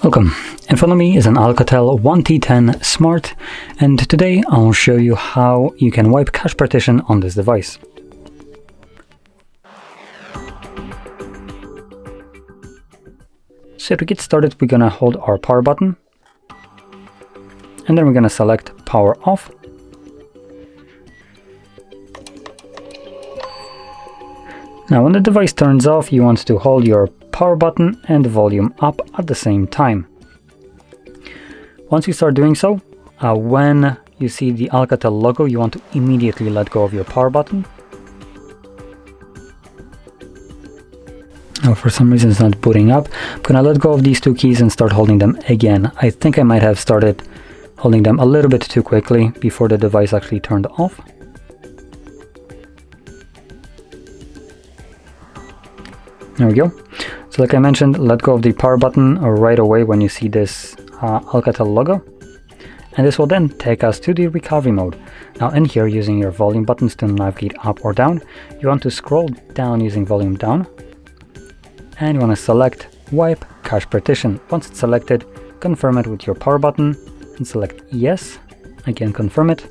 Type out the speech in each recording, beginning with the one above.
Welcome. In front of me is an ALCATEL 1T10 Smart, and today I'll show you how you can wipe cache partition on this device. So to get started, we're gonna hold our power button, and then we're gonna select power off. Now when the device turns off, you want to hold your power button and the volume up at the same time. Once you start doing so, when you see the ALCATEL logo, you want to immediately let go of your power button. Now for some reason it's not booting up. I'm gonna let go of these two keys and start holding them again. I think I might have started holding them a little bit too quickly before the device actually turned off. There we go. So like I mentioned, let go of the power button right away when you see this ALCATEL logo. And this will then take us to the recovery mode. Now in here, using your volume buttons to navigate up or down, you want to scroll down using volume down. And you want to select wipe cache partition. Once it's selected, confirm it with your power button and select yes. Again, confirm it.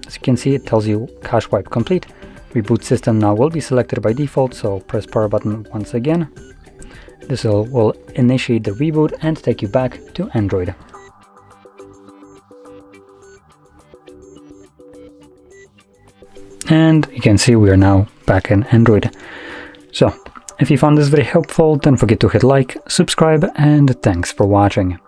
As you can see, it tells you cache wipe complete. Reboot system now will be selected by default, so press power button once again. This will initiate the reboot and take you back to Android. And you can see we are now back in Android. So, if you found this very helpful, don't forget to hit like, subscribe, and thanks for watching.